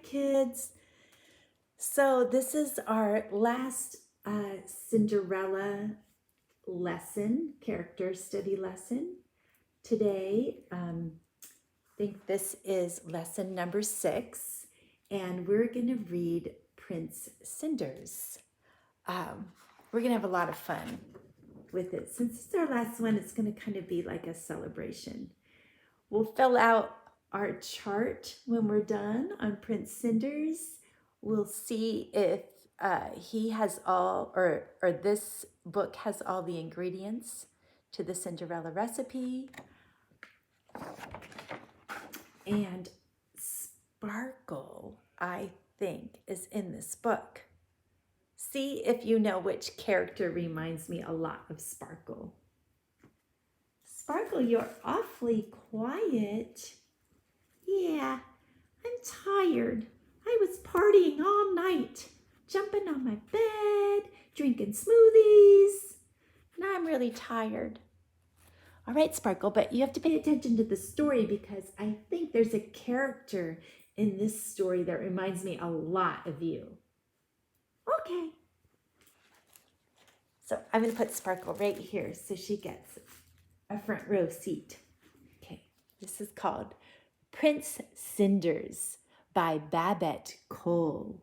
kids. So this is our last Cinderella lesson, character study lesson. Today, I think this is lesson number 6, and we're going to read Prince Cinders. We're going to have a lot of fun with it. Since it's our last one, it's going to kind of be like a celebration. We'll fill out our chart when we're done on Prince Cinders. We'll see if he has all, or this book has all the ingredients to the Cinderella recipe. And Sparkle, I think, is in this book. See if you know which character reminds me a lot of Sparkle. Sparkle, you're awfully quiet. Yeah, I'm tired. I was partying all night, jumping on my bed, drinking smoothies. Now I'm really tired. All right, Sparkle, but you have to pay attention to the story because I think there's a character in this story that reminds me a lot of you. Okay. So I'm going to put Sparkle right here so she gets a front row seat. Okay, this is called Prince Cinders by Babette Cole.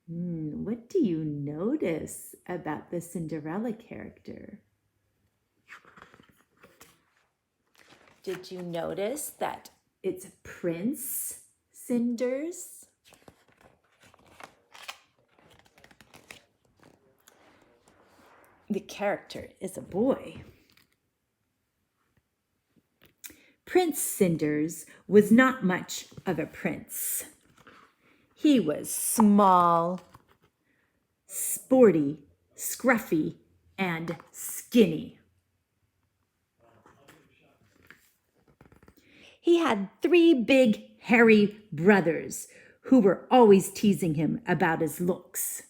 What do you notice about the Cinderella character? Did you notice that it's Prince Cinders? The character is a boy. Prince Cinders was not much of a prince. He was small, sporty, scruffy, and skinny. He had 3 big, hairy brothers who were always teasing him about his looks.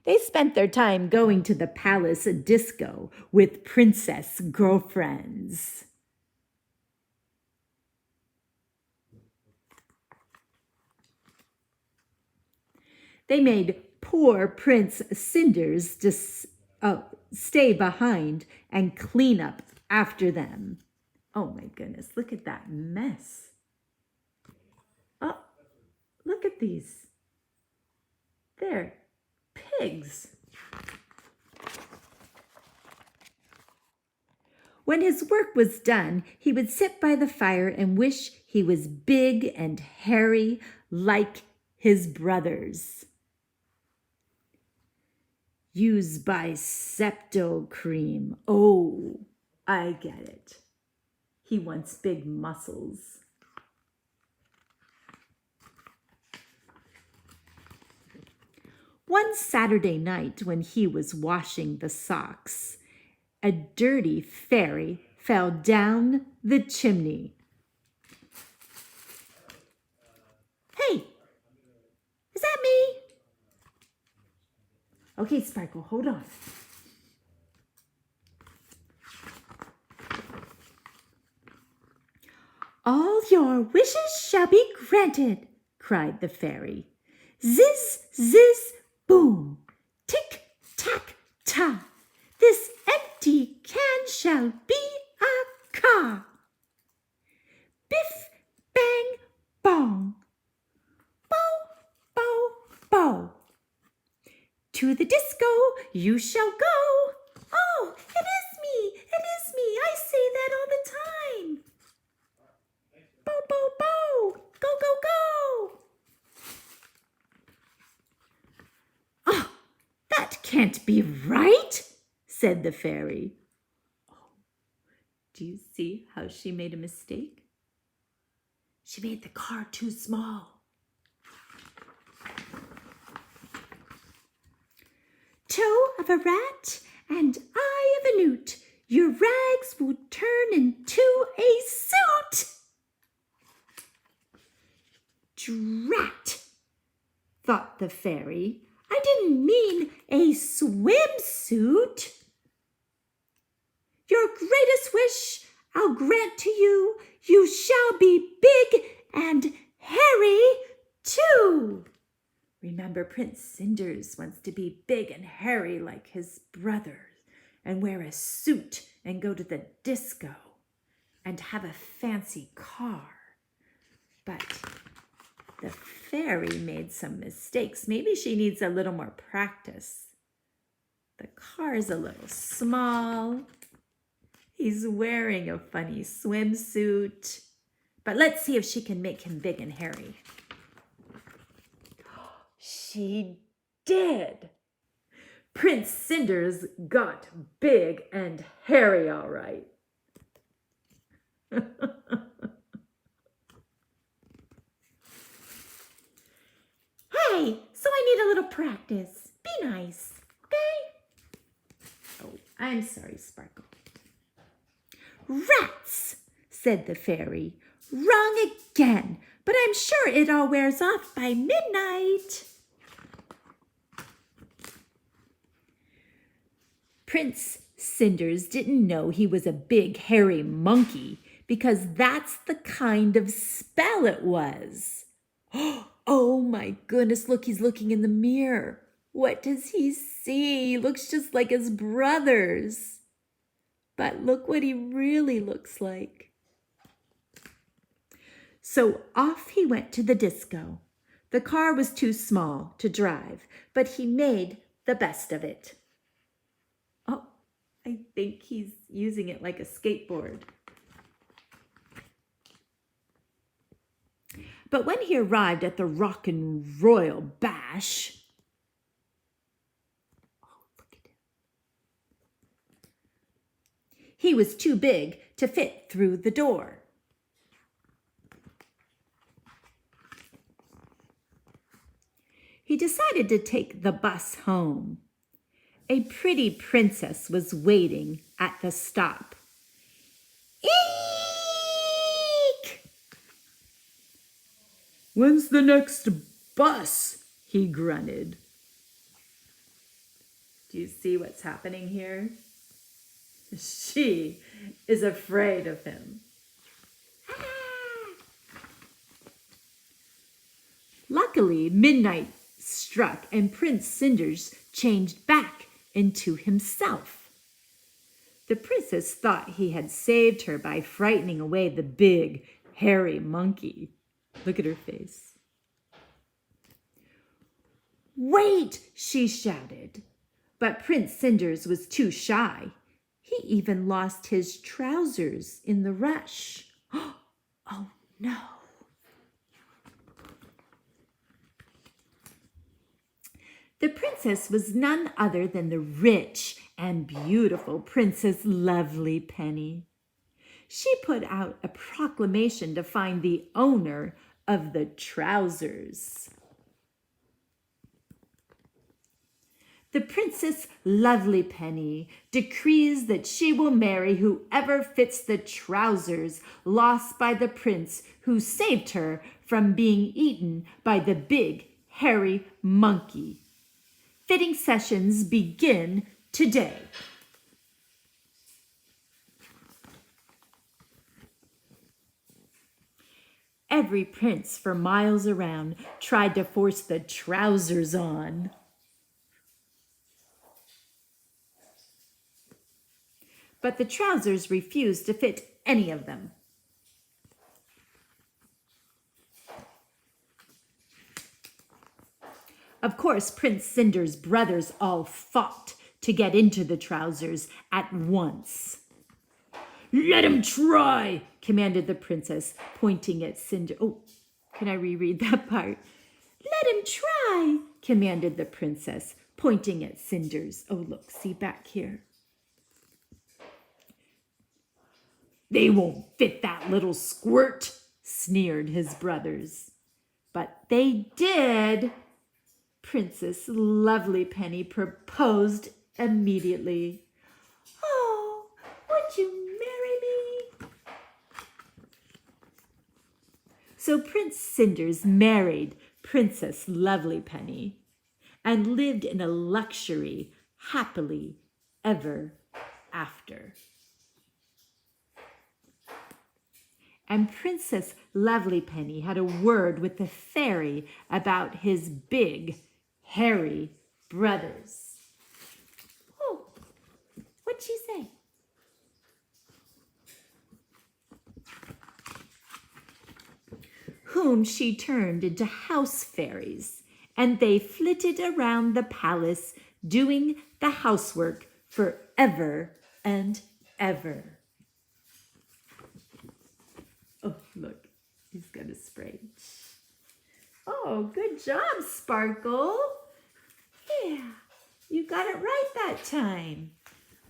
They spent their time going to the palace disco with princess girlfriends. They made poor Prince Cinders stay behind and clean up after them. Oh my goodness, look at that mess. Oh, look at these. They're pigs. When his work was done, he would sit by the fire and wish he was big and hairy like his brothers. Use Bicepto cream. Oh, I get it. He wants big muscles. One Saturday night when he was washing the socks, a dirty fairy fell down the chimney. Hey, is that me? Okay, Sparkle, hold on. All your wishes shall be granted, cried the fairy. Ziz, ziz, boom, tick, tack, ta. This empty can shall be a car. Biff, bang, bong. Bow, bow, bow. To the disco you shall go. Oh, it is me, I say that all the time. Bow, bow, bow, go, go, go. Oh, that can't be right, said the fairy. Oh, do you see how she made a mistake? She made the car too small. Toe of a rat and eye of a newt, your rags will turn into a suit. Drat, thought the fairy. I didn't mean a swimsuit? Your greatest wish I'll grant to you. You shall be big and hairy too. Remember, Prince Cinders wants to be big and hairy like his brothers and wear a suit and go to the disco and have a fancy car. But the fairy made some mistakes. Maybe she needs a little more practice. The car's a little small. He's wearing a funny swimsuit. But let's see if she can make him big and hairy. She did. Prince Cinders got big and hairy all right. Hey, so I need a little practice. Be nice, okay? Oh, I'm sorry, Sparkle. Rats, said the fairy. Wrong again, but I'm sure it all wears off by midnight. Prince Cinders didn't know he was a big hairy monkey because that's the kind of spell it was. Oh my goodness, look, he's looking in the mirror. What does he see? He looks just like his brothers. But look what he really looks like. So off he went to the disco. The car was too small to drive, but he made the best of it. Oh, I think he's using it like a skateboard. But when he arrived at the Rock and Royal Bash, oh, look at him. He was too big to fit through the door. He decided to take the bus home. A pretty princess was waiting at the stop. Eek! When's the next bus? He grunted. Do you see what's happening here? She is afraid of him. Luckily, midnight struck and Prince Cinders changed back into himself. The princess thought he had saved her by frightening away the big, hairy monkey. Look at her face. Wait, she shouted. But Prince Cinders was too shy. He even lost his trousers in the rush. Oh no. The princess was none other than the rich and beautiful Princess Lovely Penny. She put out a proclamation to find the owner of the trousers. The Princess Lovely Penny decrees that she will marry whoever fits the trousers lost by the prince who saved her from being eaten by the big, hairy monkey. Fitting sessions begin today. Every prince for miles around tried to force the trousers on. But the trousers refused to fit any of them. Of course, Prince Cinders' brothers all fought to get into the trousers at once. Let him try, commanded the princess, pointing at Cinders. Oh, can I reread that part? Let him try, commanded the princess, pointing at Cinders. Oh, look, see back here. They won't fit that little squirt, sneered his brothers. But they did. Princess Lovely Penny proposed immediately. Oh, would you marry me? So Prince Cinders married Princess Lovely Penny, and lived in a luxury happily ever after. And Princess Lovelypenny had a word with the fairy about his big, hairy brothers. Oh, what'd she say? Whom she turned into house fairies, and they flitted around the palace doing the housework forever and ever. Oh, look, he's got a spray. Oh, good job, Sparkle. Yeah, you got it right that time.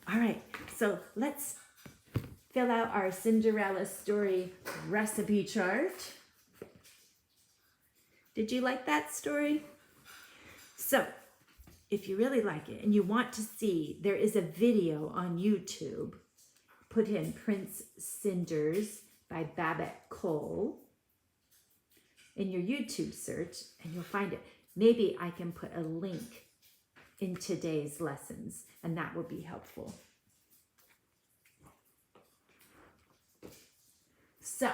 All right, so let's fill out our Cinderella story recipe chart. Did you like that story? So, if you really like it and you want to see, there is a video on YouTube. Put in Prince Cinders by Babette Cole in your YouTube search and you'll find it. Maybe I can put a link in today's lessons and that would be helpful. So,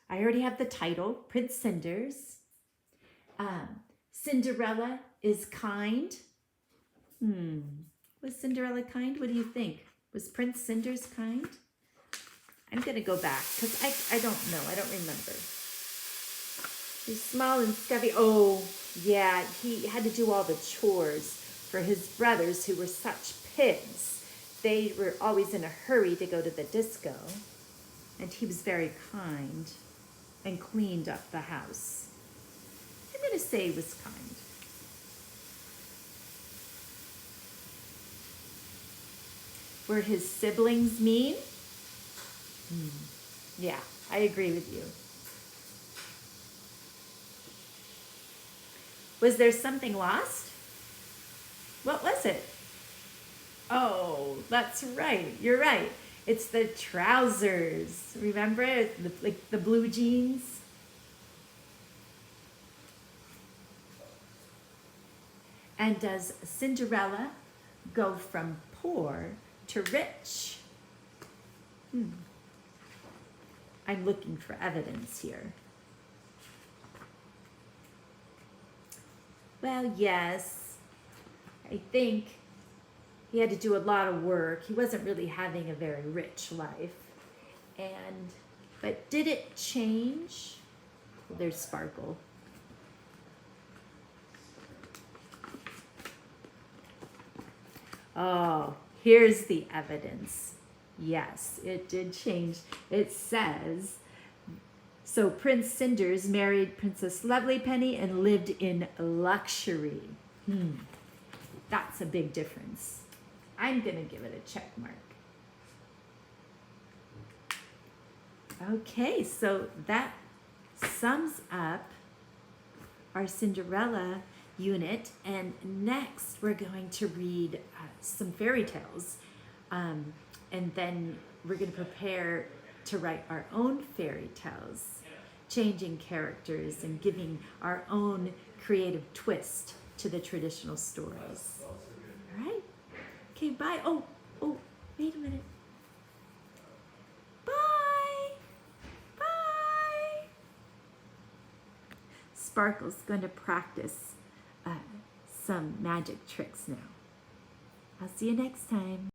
I already have the title, Prince Cinders. Cinderella is kind. Was Cinderella kind? What do you think? Was Prince Cinders kind? I'm going to go back because I don't know. I don't remember. He's small and scubby. Oh, yeah. He had to do all the chores for his brothers who were such pigs. They were always in a hurry to go to the disco. And he was very kind and cleaned up the house. I'm going to say he was kind. Were his siblings mean? Yeah, I agree with you. Was there something lost? What was it? Oh, that's right. You're right. It's the trousers. Remember? Like the blue jeans? And does Cinderella go from poor to rich? I'm looking for evidence here. Well, yes. I think he had to do a lot of work. He wasn't really having a very rich life. But did it change? Well, there's Sparkle. Oh, here's the evidence. Yes, it did change. It says, so Prince Cinders married Princess Lovelypenny and lived in luxury. That's a big difference. I'm going to give it a check mark. Okay, so that sums up our Cinderella unit, and next we're going to read some fairy tales, and then we're going to prepare to write our own fairy tales, changing characters and giving our own creative twist to the traditional stories. All right? Okay, bye. Oh, wait a minute. Bye. Bye. Sparkle's going to practice some magic tricks now. I'll see you next time.